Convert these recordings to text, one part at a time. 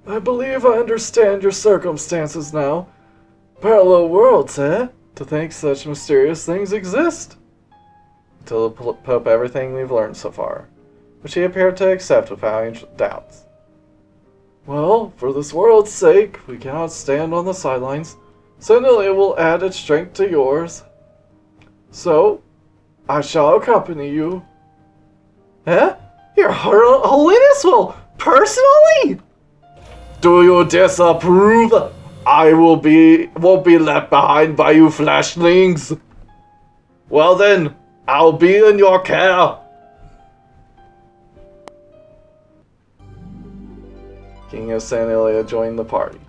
I believe I understand your circumstances now. Parallel worlds, eh? To think such mysterious things exist. To the Pope everything we've learned so far, which he appeared to accept without any doubts. Well, for this world's sake, we cannot stand on the sidelines. Certainly it will add its strength to yours. So, I shall accompany you. Eh? Your Holiness will personally? Do you disapprove? I won't be left behind by you flashlings. Well then, I'll be in your care. King of Sanilia joined the party.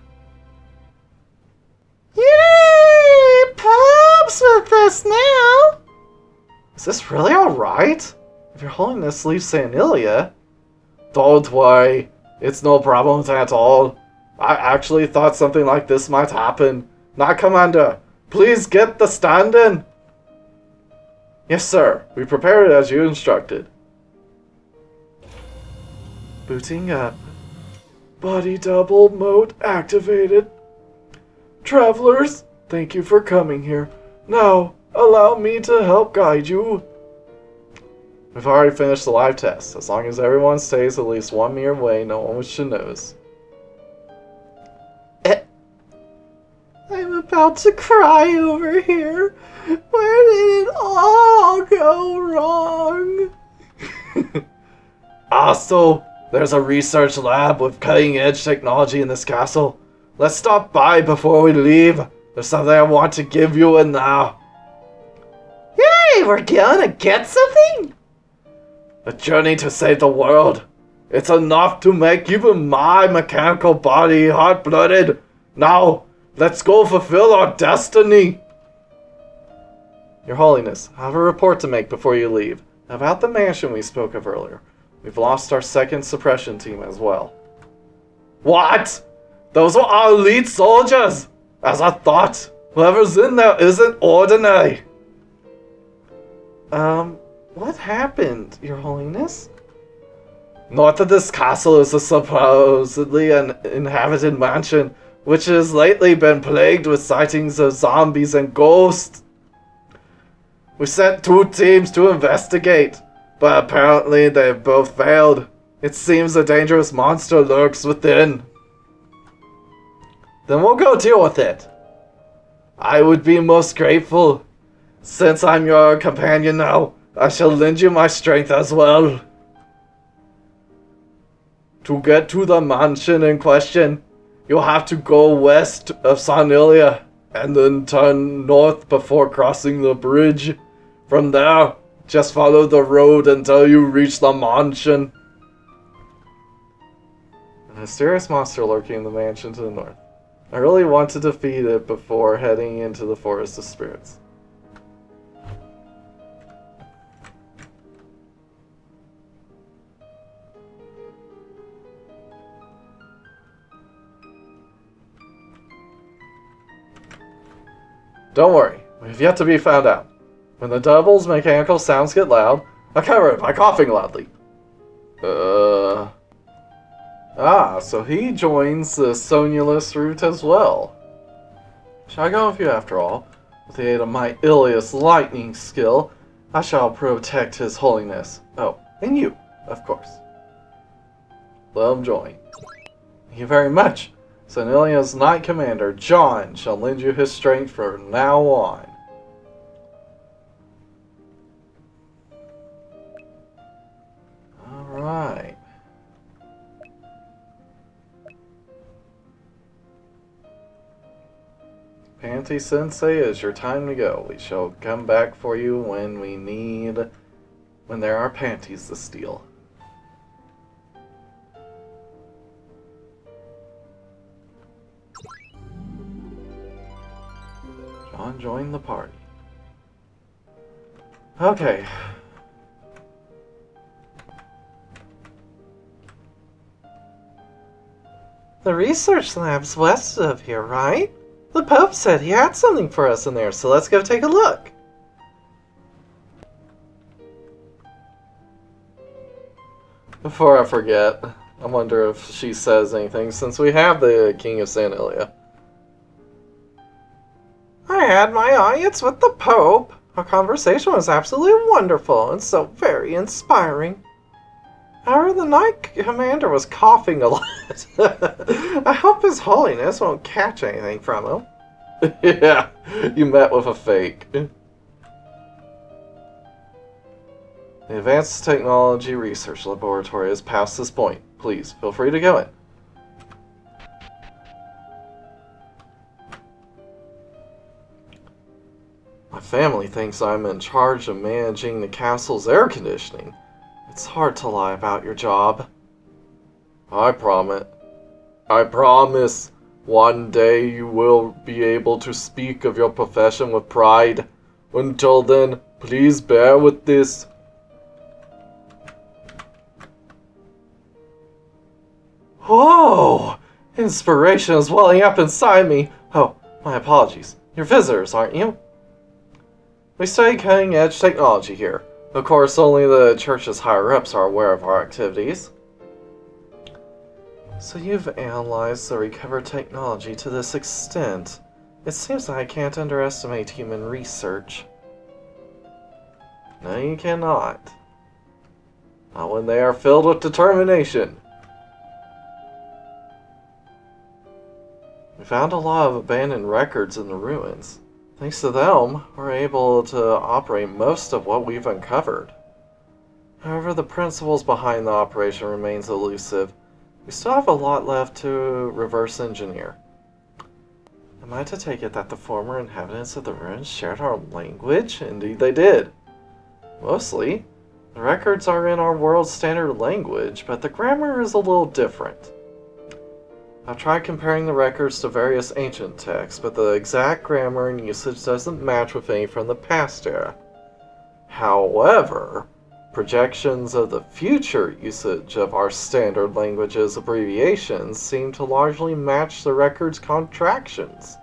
Yay! Pope's with us now! Is this really alright? If your Holiness leaves Sanilia? Don't worry, it's no problem at all. I actually thought something like this might happen. Now, Commander, please get the stand-in. Yes, sir. We prepared it as you instructed. Booting up. Body double mode activated. Travelers, thank you for coming here. Now, allow me to help guide you. We've already finished the live test. As long as everyone stays at least 1 meter away, no one should notice. I'm about to cry over here. Where did it all go wrong? Also, there's a research lab with cutting-edge technology in this castle. Let's stop by before we leave. There's something I want to give you and now. Yay, we're gonna get something? A journey to save the world. It's enough to make even my mechanical body hot-blooded. Now, let's go fulfill our destiny. Your Holiness, I have a report to make before you leave. About the mansion we spoke of earlier. We've lost our second suppression team as well. What? Those were our elite soldiers! As I thought, whoever's in there isn't ordinary. What happened, Your Holiness? North of this castle is a supposedly an inhabited mansion, which has lately been plagued with sightings of zombies and ghosts. We sent 2 teams to investigate, but apparently they've both failed. It seems a dangerous monster lurks within. Then we'll go deal with it. I would be most grateful. Since I'm your companion now, I shall lend you my strength as well. To get to the mansion in question, you'll have to go west of Sanilia, and then turn north before crossing the bridge. From there, just follow the road until you reach the mansion. A mysterious monster lurking in the mansion to the north. I really want to defeat it before heading into the Forest of Spirits. Don't worry, we've yet to be found out. When the double's mechanical sounds get loud, I cover it by coughing loudly. So he joins the Sonulus route as well. Shall I go with you after all? With the aid of my Ilias lightning skill, I shall protect His Holiness. Oh, and you, of course. Let him join. Thank you very much. Sanilia's Knight Commander, John, shall lend you his strength from now on. Alright. Panty Sensei, it's your time to go. We shall come back for you when there are panties to steal. John joined the party. Okay. The research lab's west of here, right? The Pope said he had something for us in there, so let's go take a look. Before I forget, I wonder if she says anything since we have the King of Sanilia. I had my audience with the Pope. Our conversation was absolutely wonderful and so very inspiring. However, the Knight Commander was coughing a lot. I hope His Holiness won't catch anything from him. Yeah, you met with a fake. The Advanced Technology Research Laboratory is past this point. Please, feel free to go in. My family thinks I'm in charge of managing the castle's air conditioning. It's hard to lie about your job. I promise one day you will be able to speak of your profession with pride. Until then, please bear with this. Whoa! Inspiration is welling up inside me. Oh, my apologies. You're visitors, aren't you? We study cutting-edge technology here. Of course, only the church's higher-ups are aware of our activities. So you've analyzed the recovered technology to this extent. It seems that I can't underestimate human research. No, you cannot. Not when they are filled with determination. We found a lot of abandoned records in the ruins. Thanks to them, we're able to operate most of what we've uncovered. However, the principles behind the operation remains elusive. We still have a lot left to reverse engineer. Am I to take it that the former inhabitants of the ruins shared our language? Indeed they did. Mostly. The records are in our world's standard language, but the grammar is a little different. I've tried comparing the records to various ancient texts, but the exact grammar and usage doesn't match with any from the past era. However, projections of the future usage of our standard language's abbreviations seem to largely match the record's contractions.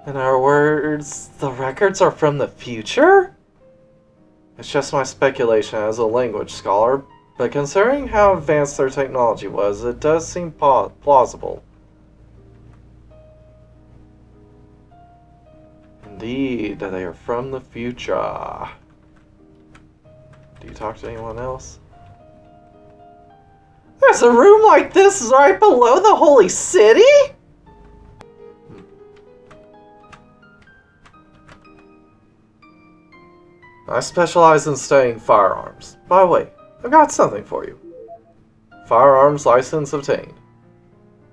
In other words, the records are from the future? It's just my speculation as a language scholar, but considering how advanced their technology was, it does seem plausible. Indeed, they are from the future. Do you talk to anyone else? There's a room like this right below the Holy City? I specialize in studying firearms. By the way, I've got something for you. Firearms license obtained.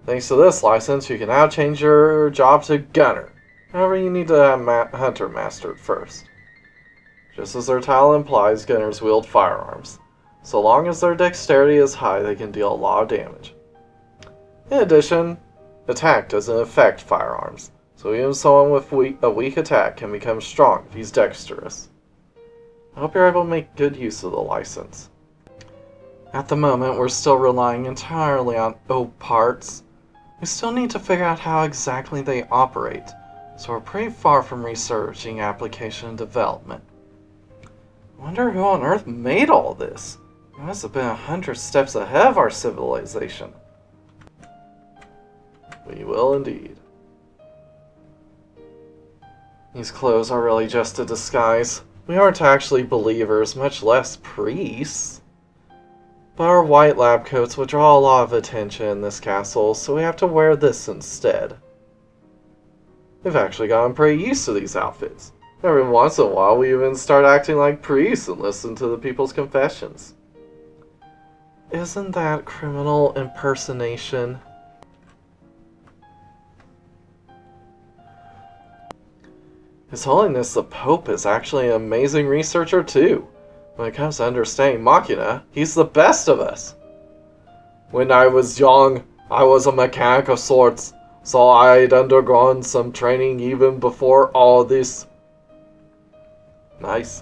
Thanks to this license, you can now change your job to gunner. However, you need to have hunter mastered first. Just as their title implies, gunners wield firearms. So long as their dexterity is high, they can deal a lot of damage. In addition, attack doesn't affect firearms, so even someone with a weak attack can become strong if he's dexterous. I hope you're able to make good use of the license. At the moment, we're still relying entirely on OP parts. We still need to figure out how exactly they operate, so we're pretty far from researching application and development. I wonder who on earth made all this? It must have been 100 steps ahead of our civilization. We will indeed. These clothes are really just a disguise. We aren't actually believers, much less priests. But our white lab coats will draw a lot of attention in this castle, so we have to wear this instead. We've actually gotten pretty used to these outfits. Every once in a while we even start acting like priests and listen to the people's confessions. Isn't that criminal impersonation? His Holiness the Pope is actually an amazing researcher too. When it comes to understanding Machina, he's the best of us. When I was young, I was a mechanic of sorts, so I'd undergone some training even before all this. Nice.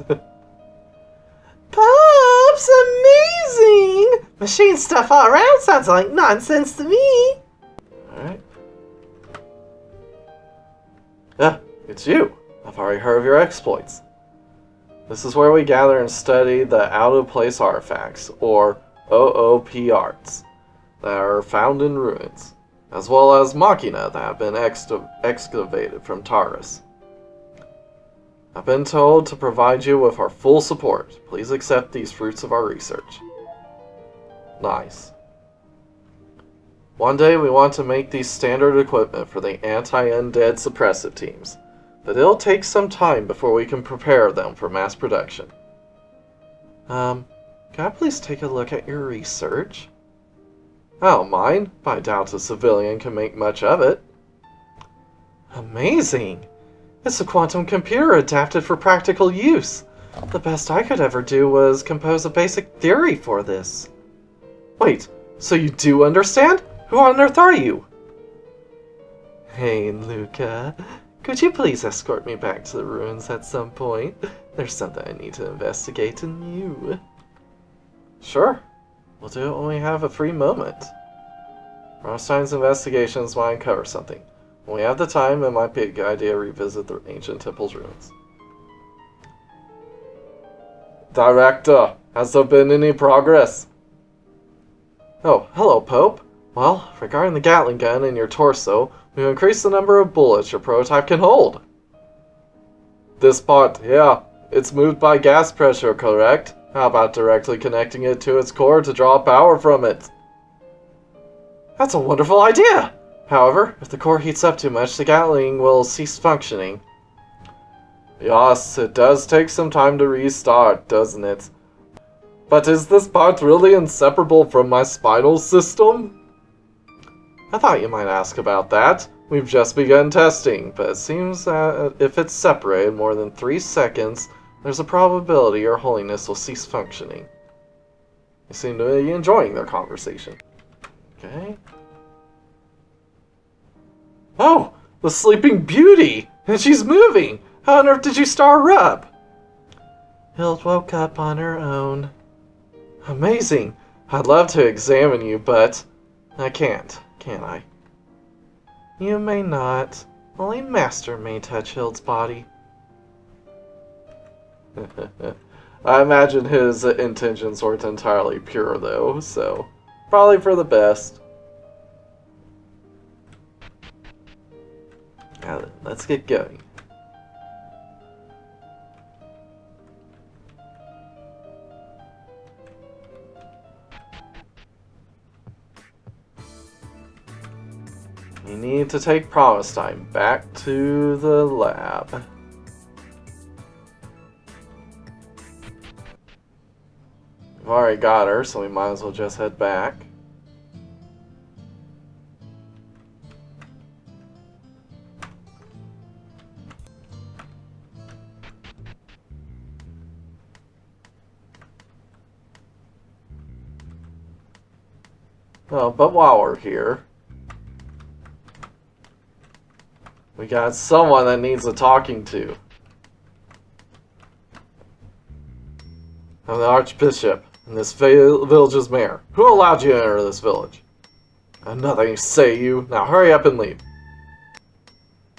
Pop's amazing! Machine stuff all around sounds like nonsense to me. Alright. It's you. I've already heard of your exploits. This is where we gather and study the out-of-place artifacts, or OOP arts. that are found in ruins, as well as machina that have been excavated from Taurus. I've been told to provide you with our full support. Please accept these fruits of our research. Nice. One day we want to make these standard equipment for the anti-undead suppressive teams, but it'll take some time before we can prepare them for mass production. Can I please take a look at your research? Oh, mine? I doubt a civilian can make much of it. Amazing! It's a quantum computer adapted for practical use. The best I could ever do was compose a basic theory for this. Wait, so you do understand? Who on earth are you? Hey, Luca. Could you please escort me back to the ruins at some point? There's something I need to investigate in you. Sure. We'll do it when we have a free moment. Most times investigations might uncover something. When we have the time, it might be a good idea to revisit the ancient temple's ruins. Director, has there been any progress? Oh, hello, Pope. Well, regarding the Gatling gun in your torso, we've increased the number of bullets your prototype can hold. This part, yeah. It's moved by gas pressure, correct? How about directly connecting it to its core to draw power from it? That's a wonderful idea! However, if the core heats up too much, the Gatling will cease functioning. Yes, it does take some time to restart, doesn't it? But is this part really inseparable from my spinal system? I thought you might ask about that. We've just begun testing, but it seems that if it's separated more than 3 seconds, there's a probability Your Holiness will cease functioning. They seem to be enjoying their conversation. Okay. Oh! The Sleeping Beauty! And she's moving! How on earth did you star her up? Hild woke up on her own. Amazing! I'd love to examine you, but I can't, can I? You may not. Only Master may touch Hild's body. I imagine his intentions weren't entirely pure, though, so probably for the best. Now then, let's get going. We need to take Promise Time back to the lab. We've already got her, so we might as well just head back. Oh, but while we're here, we got someone that needs a talking to. I'm the Archbishop, and this village's mayor. Who allowed you to enter this village? Nothing to say, you. Now hurry up and leave.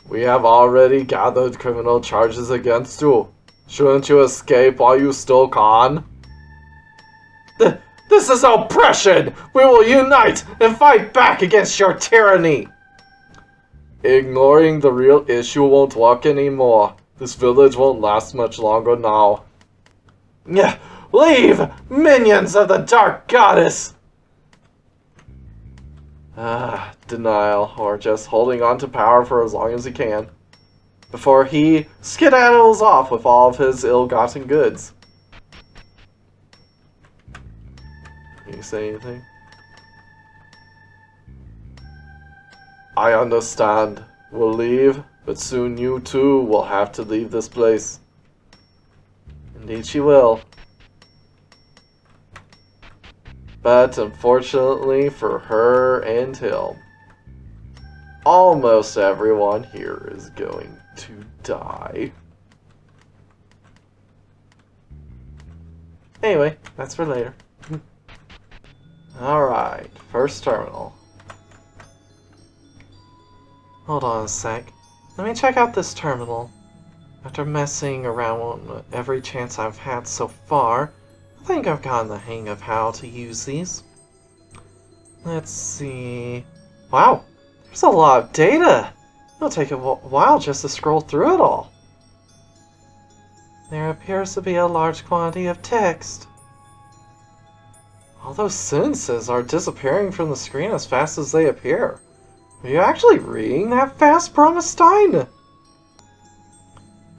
We have already gathered criminal charges against you. Shouldn't you escape while you still can? This is oppression! We will unite and fight back against your tyranny! Ignoring the real issue won't work anymore. This village won't last much longer now. Yeah, leave, minions of the Dark Goddess! Denial, or just holding on to power for as long as he can, before he skedaddles off with all of his ill-gotten goods. Can you say anything? I understand. We'll leave, but soon you too will have to leave this place. Indeed she will. But unfortunately for her and him, almost everyone here is going to die. Anyway, that's for later. Alright, first terminal. Hold on a sec. Let me check out this terminal. After messing around with every chance I've had so far, I think I've gotten the hang of how to use these. Let's see... Wow, there's a lot of data! It'll take a while just to scroll through it all. There appears to be a large quantity of text. All those sentences are disappearing from the screen as fast as they appear. Are you actually reading that fast, Bromestein?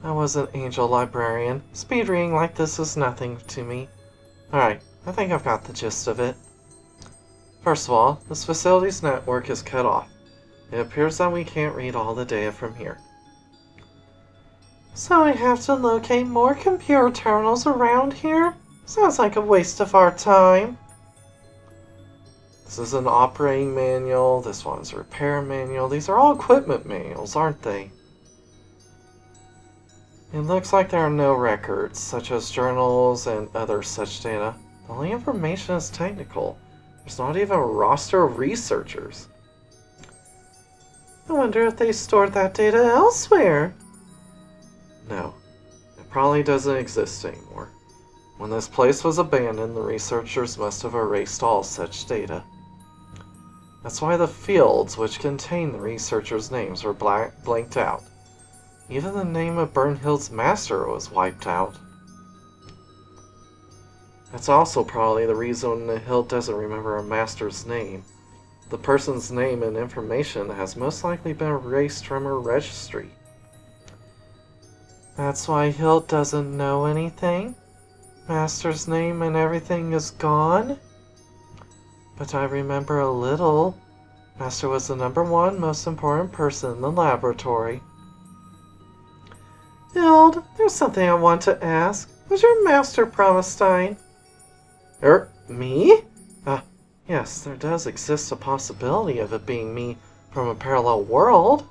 I was an angel librarian. Speed reading like this is nothing to me. Alright, I think I've got the gist of it. First of all, this facility's network is cut off. It appears that we can't read all the data from here. So we have to locate more computer terminals around here? Sounds like a waste of our time. This is an operating manual, this one's a repair manual. These are all equipment manuals, aren't they? It looks like there are no records, such as journals and other such data. The only information is technical. There's not even a roster of researchers. I wonder if they stored that data elsewhere. No, it probably doesn't exist anymore. When this place was abandoned, the researchers must have erased all such data. That's why the fields which contain the researchers' names were blanked out. Even the name of Burnhild's master was wiped out. That's also probably the reason the Hild doesn't remember her master's name. The person's name and information has most likely been erased from her registry. That's why Hild doesn't know anything? Master's name and everything is gone? But I remember a little. Master was the #1 most important person in the laboratory. Hild, there's something I want to ask. Was your master Bromestein? Me? Yes, there does exist a possibility of it being me from a parallel world.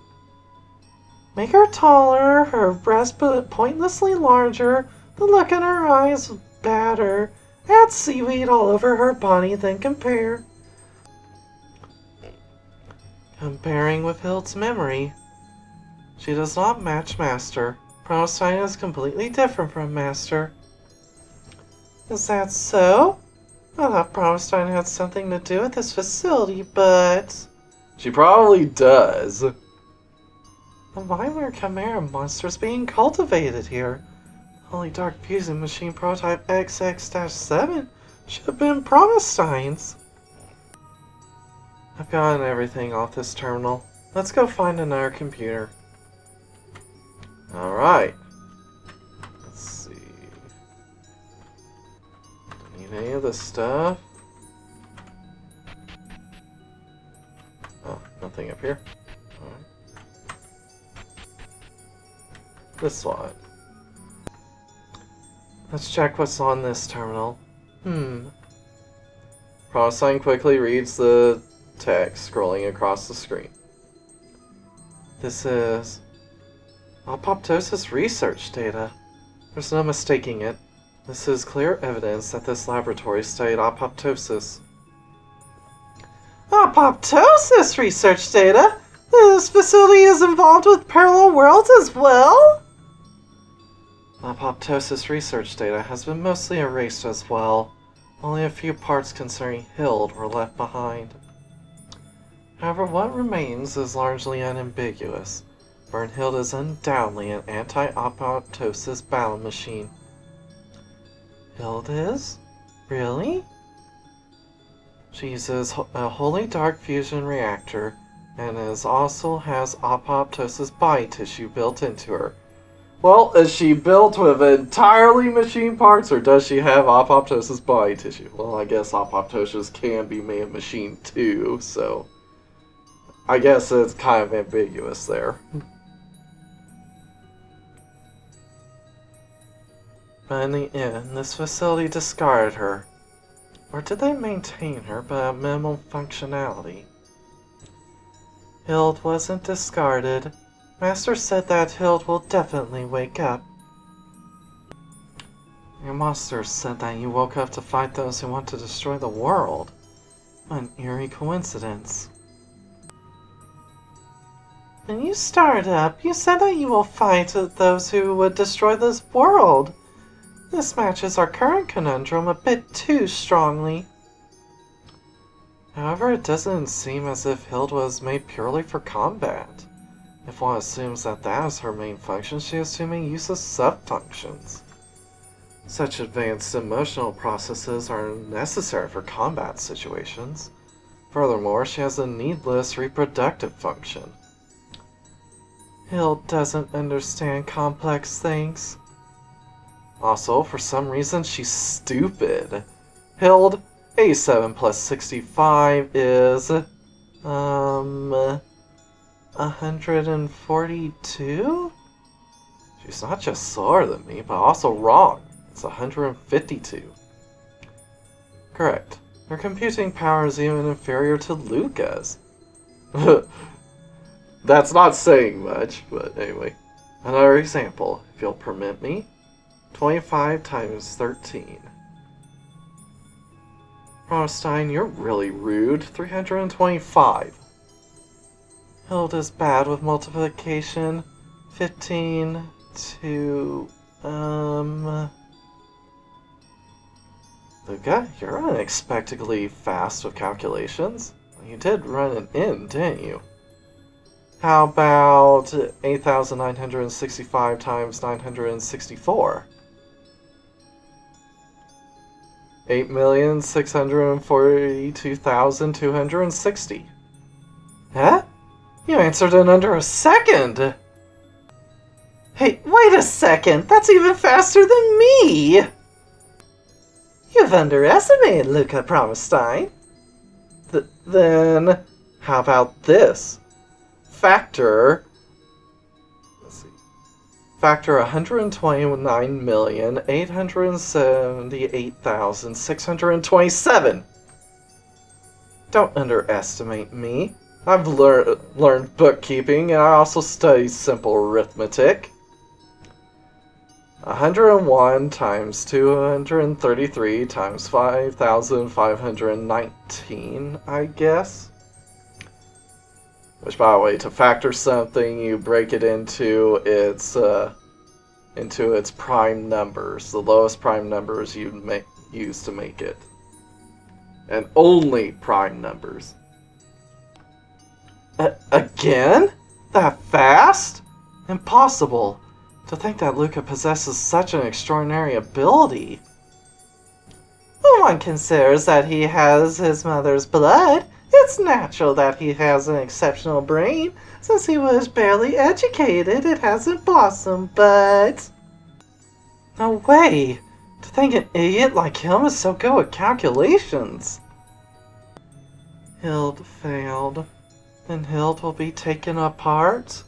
Make her taller, her breast pointlessly larger, the look in her eyes badder, add seaweed all over her body, then compare. Comparing with Hild's memory. She does not match Master. Bromestein is completely different from Master. Is that so? I thought Bromestein had something to do with this facility, but... She probably does. Then why were chimera monsters being cultivated here? Holy Dark Fusion Machine Prototype XX-7 should have been Bromestein's. I've gotten everything off this terminal. Let's go find another computer. Alright. Let's see. Don't need any of this stuff. Oh, nothing up here. Alright. This one. Let's check what's on this terminal. Bromestein quickly reads the text scrolling across the screen. This is apoptosis research data. There's no mistaking it. This is clear evidence that this laboratory studied apoptosis. Apoptosis research data? This facility is involved with parallel worlds as well? Apoptosis research data has been mostly erased as well. Only a few parts concerning Hild were left behind. However, what remains is largely unambiguous. Burnhild is undoubtedly an anti-apoptosis battle machine. Hild is? Really? She uses a Holy Dark Fusion reactor and also has apoptosis body tissue built into her. Well, is she built with entirely machine parts, or does she have apoptosis body tissue? Well, I guess apoptosis can be made of machine too, so I guess it's kind of ambiguous there. But in the end, this facility discarded her. Or did they maintain her but at minimal functionality? Hild wasn't discarded. Master said that Hild will definitely wake up. Your master said that you woke up to fight those who want to destroy the world. What an eerie coincidence. When you started up, you said that you will fight those who would destroy this world. This matches our current conundrum a bit too strongly. However, it doesn't seem as if Hild was made purely for combat. If one assumes that that is her main function, she is assuming uses sub-functions. Such advanced emotional processes are necessary for combat situations. Furthermore, she has a needless reproductive function. Hild doesn't understand complex things. Also, for some reason, she's stupid. Hild, 87 plus 65 is, 142? She's not just slower than me, but also wrong. It's 152. Correct. Her computing power is even inferior to Luca's. That's not saying much, but anyway. Another example, if you'll permit me. 25 times 13. Ronstein, you're really rude. 325. Hild is bad with multiplication. 15 to... Luca, you're unexpectedly fast with calculations. You did run an in, didn't you? How about 8,965 times 964? 8,642,260. Huh? You answered in under a second! Hey, wait a second! That's even faster than me! You've underestimated Luca Promenstein. Then, how about this? Factor 129,878,627. Don't underestimate me. I've learned bookkeeping, and I also studied simple arithmetic. 101 times 233 times 5,519, I guess. Which, by the way, to factor something, you break it into its prime numbers, the lowest prime numbers you use to make it, and only prime numbers. Again? That fast? Impossible. To think that Luca possesses such an extraordinary ability. When one considers that he has his mother's blood, it's natural that he has an exceptional brain. Since he was barely educated, it hasn't blossomed, but... No way! To think an idiot like him is so good with calculations. Hild failed. Then Hild will be taken apart?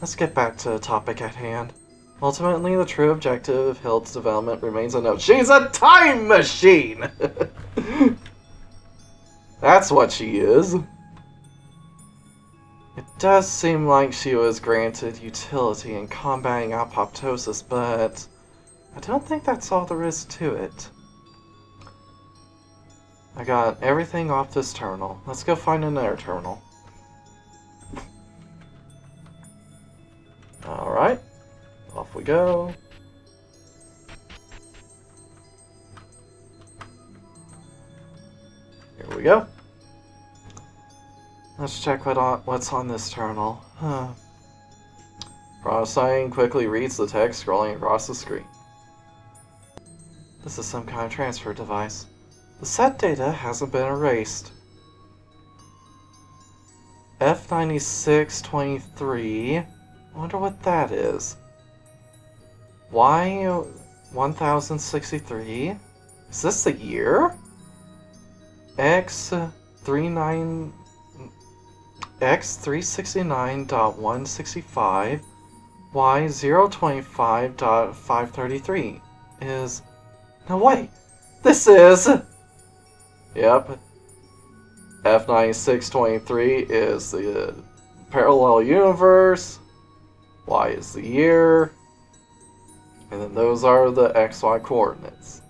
Let's get back to the topic at hand. Ultimately, the true objective of Hild's development remains unknown. She's a time machine! That's what she is. It does seem like she was granted utility in combating apoptosis, but I don't think that's all there is to it. I got everything off this terminal. Let's go find another terminal. Alright, off we go. Here we go. Let's check what's on this terminal. Processing quickly reads the text scrolling across the screen. This is some kind of transfer device. The set data hasn't been erased. F9623. I wonder what that is. Y 1063? Is this the year? X369.165 Y 025.533 is... No, wait! This is... Yep. F9623 is the parallel universe. Y is the year. And then those are the XY coordinates.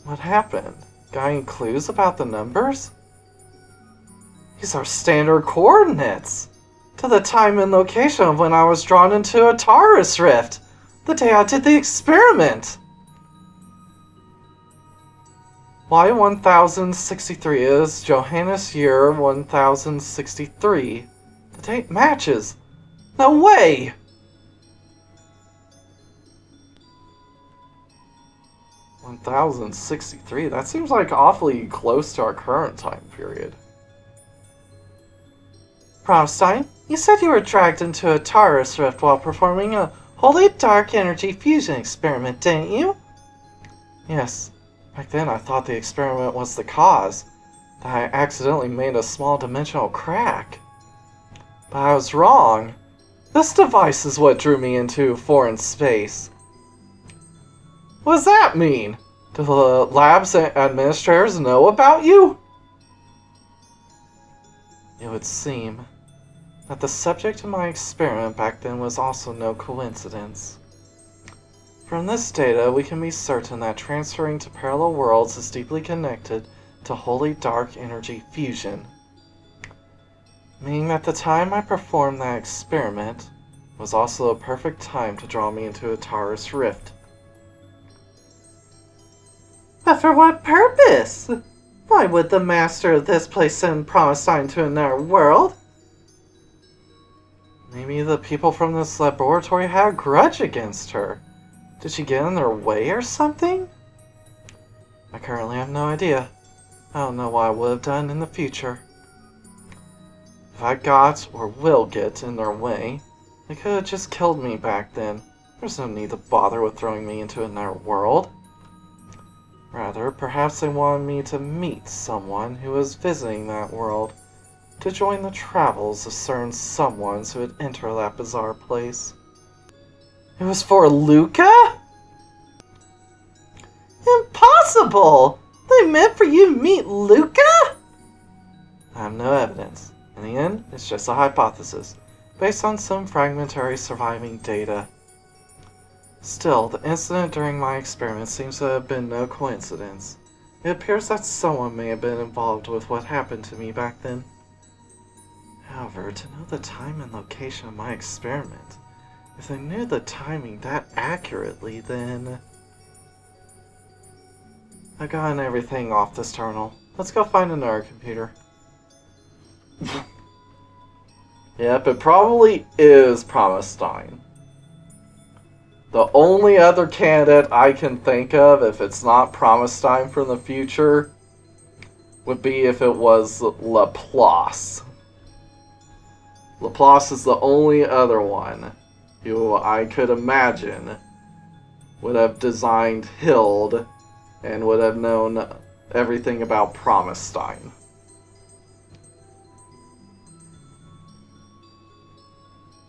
What happened? Got any clues about the numbers? These are standard coordinates! To the time and location of when I was drawn into a Taurus rift! The day I did the experiment! Y1063 is Johannes year 1063. The date matches. No way! $1,063? That seems like awfully close to our current time period. Promstein, you said you were dragged into a Taurus rift while performing a holy dark energy fusion experiment, didn't you? Yes. Back then I thought the experiment was the cause. That I accidentally made a small dimensional crack. But I was wrong. This device is what drew me into foreign space. What does that mean? Do the lab's administrators know about you? It would seem that the subject of my experiment back then was also no coincidence. From this data, we can be certain that transferring to parallel worlds is deeply connected to holy dark energy fusion. Meaning that the time I performed that experiment was also a perfect time to draw me into a Taurus rift. But for what purpose? Why would the master of this place send Promestein to another world? Maybe the people from this laboratory had a grudge against her. Did she get in their way or something? I currently have no idea. I don't know what I would have done in the future. If I got, or will get, in their way, they could have just killed me back then. There's no need to bother with throwing me into another world. Rather, perhaps they wanted me to meet someone who was visiting that world, to join the travels of certain someones who would enter that bizarre place. It was for Luca? Impossible! They meant for you to meet Luca? I have no evidence. In the end, it's just a hypothesis, based on some fragmentary surviving data. Still, the incident during my experiment seems to have been no coincidence. It appears that someone may have been involved with what happened to me back then. However, to know the time and location of my experiment, if they knew the timing that accurately, then... I've gotten everything off this terminal. Let's go find another computer. Yep, it probably is Promestein. The only other candidate I can think of, if it's not Promestein from the future, would be if it was Laplace. Laplace is the only other one who I could imagine would have designed Hild and would have known everything about Promestein.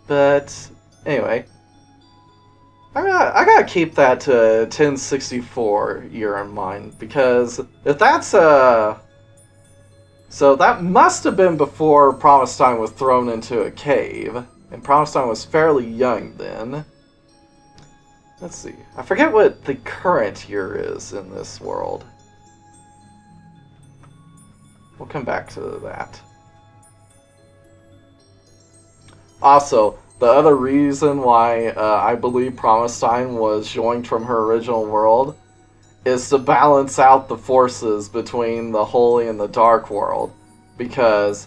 But anyway, I gotta keep that to 1064 year in mind, because if that's so that must have been before Promestein was thrown into a cave, and Promestein was fairly young then. Let's see, I forget what the current year is in this world. We'll come back to that. Also, the other reason why I believe Promestein was joined from her original world is to balance out the forces between the holy and the dark world, because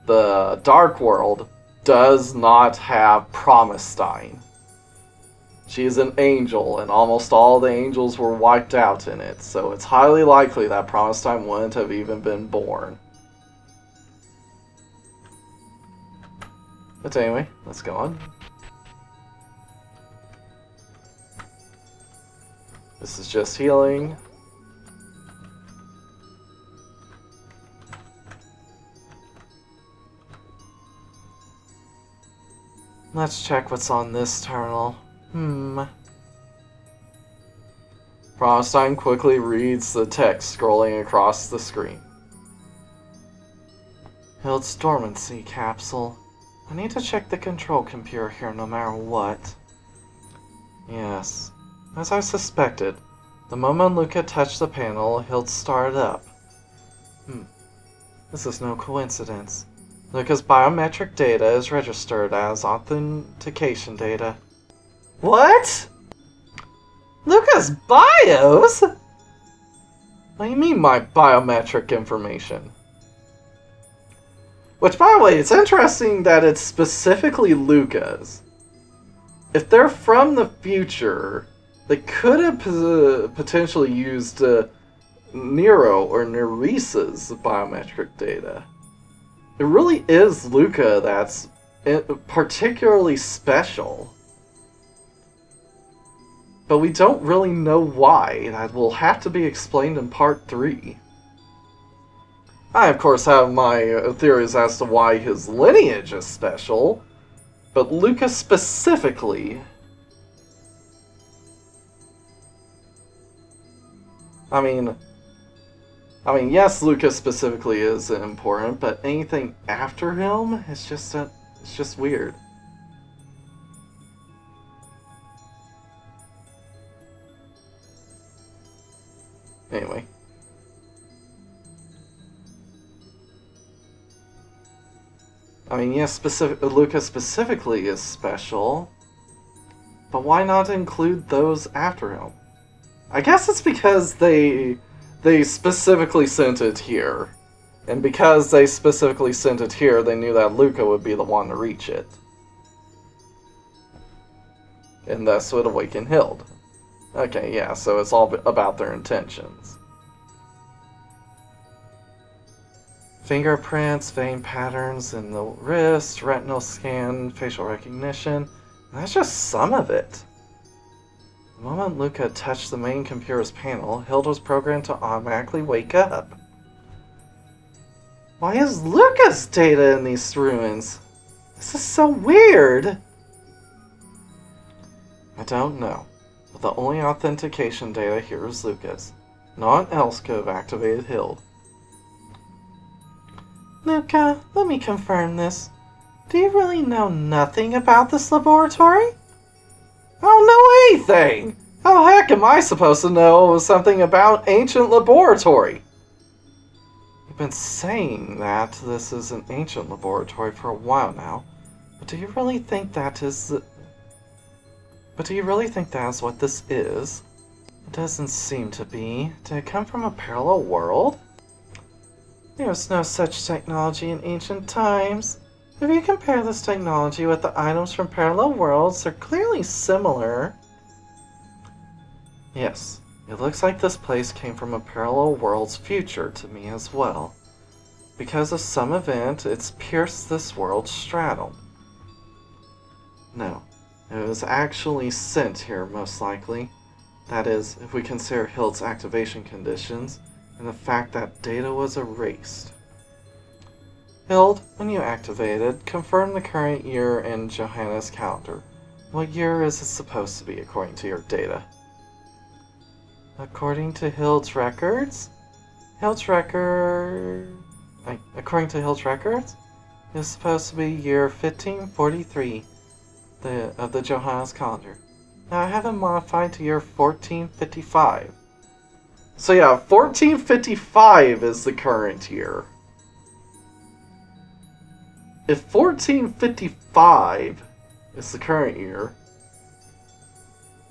the dark world does not have Promestein. She is an angel, and almost all the angels were wiped out in it, so it's highly likely that Promestein wouldn't have even been born. But anyway, let's go on. This is just healing. Let's check what's on this terminal. Promestein quickly reads the text scrolling across the screen. Hild's dormancy capsule. I need to check the control computer here no matter what. Yes, as I suspected, the moment Luca touched the panel, Hild started up. This is no coincidence. Luca's biometric data is registered as authentication data. What? Luca's BIOS? What do you mean, my biometric information? Which, by the way, it's interesting that it's specifically Luca's. If they're from the future, they could have potentially used Nero or Neresa's biometric data. It really is Luca that's particularly special. But we don't really know why. That will have to be explained in part 3. I, of course, have my theories as to why his lineage is special, but Luca specifically... I mean, yes, Luca specifically is important, but anything after him is just weird. Anyway. I mean, yes, Luca specifically is special, but why not include those after him? I guess it's because they specifically sent it here. And because they specifically sent it here, they knew that Luca would be the one to reach it. And thus would awaken Hild. Okay, yeah, so it's all about their intentions. Fingerprints, vein patterns in the wrist, retinal scan, facial recognition. That's just some of it. The moment Luca touched the main computer's panel, Hild was programmed to automatically wake up. Why is Luca's data in these ruins? This is so weird. I don't know, but the only authentication data here is Luca's. No one else could have activated Hild. Luca, let me confirm this. Do you really know nothing about this laboratory? I don't know anything! How the heck am I supposed to know something about ancient laboratory? You've been saying that this is an ancient laboratory for a while now, but do you really think that is what this is? It doesn't seem to be. Did it come from a parallel world? There was no such technology in ancient times. If you compare this technology with the items from parallel worlds, they're clearly similar. Yes, it looks like this place came from a parallel world's future to me as well. Because of some event, it's pierced this world's stratum. No, it was actually sent here, most likely. That is, if we consider Hild's activation conditions, and the fact that data was erased. Hild, when you activated, confirm the current year in Johanna's calendar. What year is it supposed to be according to your data? According to Hild's records? According to Hild's records, it's supposed to be year 1543 of the Johanna's calendar. Now I have it modified to year 1455. So yeah, 1455 is the current year. If 1455 is the current year,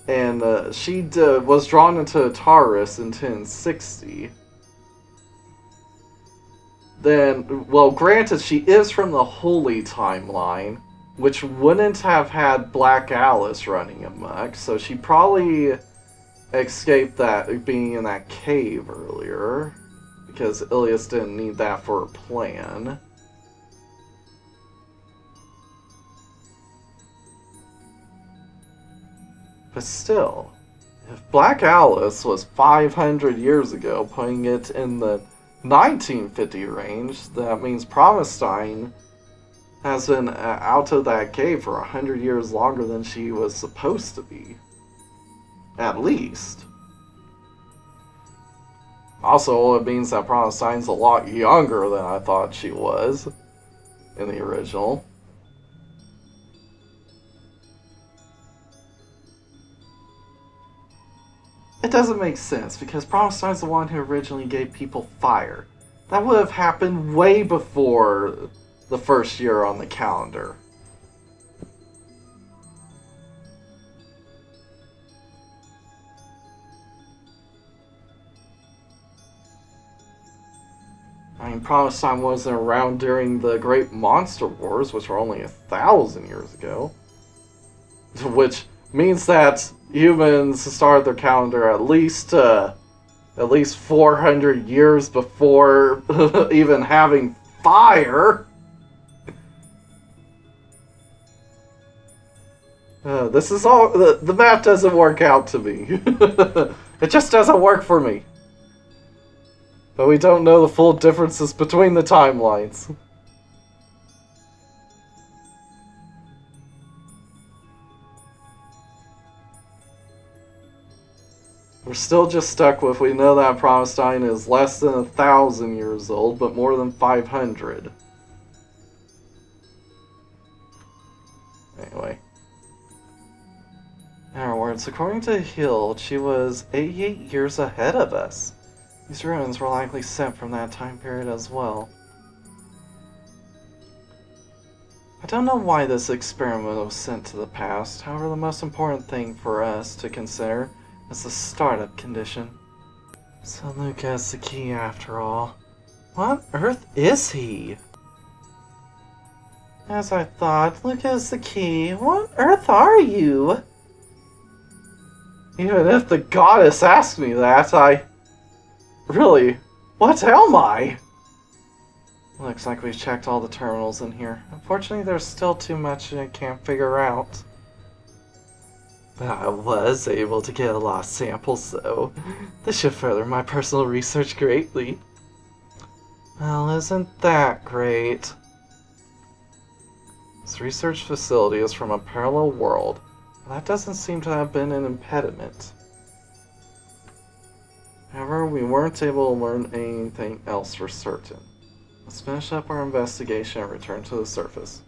and she was drawn into Taurus in 1060, then, well, granted, she is from the Holy Timeline, which wouldn't have had Black Alice running amok, so she probably escaped that being in that cave earlier, because Ilias didn't need that for her plan. But still, if Black Alice was 500 years ago, putting it in the 1950 range, that means Promestein has been out of that cave for 100 years longer than she was supposed to be. At least. Also, it means that Promestein's a lot younger than I thought she was in the original. It doesn't make sense, because Promestein's the one who originally gave people fire. That would have happened way before the first year on the calendar. I mean, Promise Time wasn't around during the Great Monster Wars, which were only 1,000 years ago. Which means that humans started their calendar at least 400 years before even having fire. This is all... The math doesn't work out to me. It just doesn't work for me. But we don't know the full differences between the timelines. We're still just stuck with, we know that Promise Time is less than 1,000 years old, but more than 500. Anyway. In other words, according to Hill, she was 88 years ahead of us. These ruins were likely sent from that time period as well. I don't know why this experiment was sent to the past, however the most important thing for us to consider is the startup condition. So Luke has the key after all. What on earth is he? As I thought, Luke has the key. What on earth are you? Even if the goddess asked me that, Really, what am I? Looks like we've checked all the terminals in here. Unfortunately, there's still too much I can't figure out. But I was able to get a lot of samples, though. This should further my personal research greatly. Well, isn't that great? This research facility is from a parallel world. That doesn't seem to have been an impediment. However, we weren't able to learn anything else for certain. Let's finish up our investigation and return to the surface.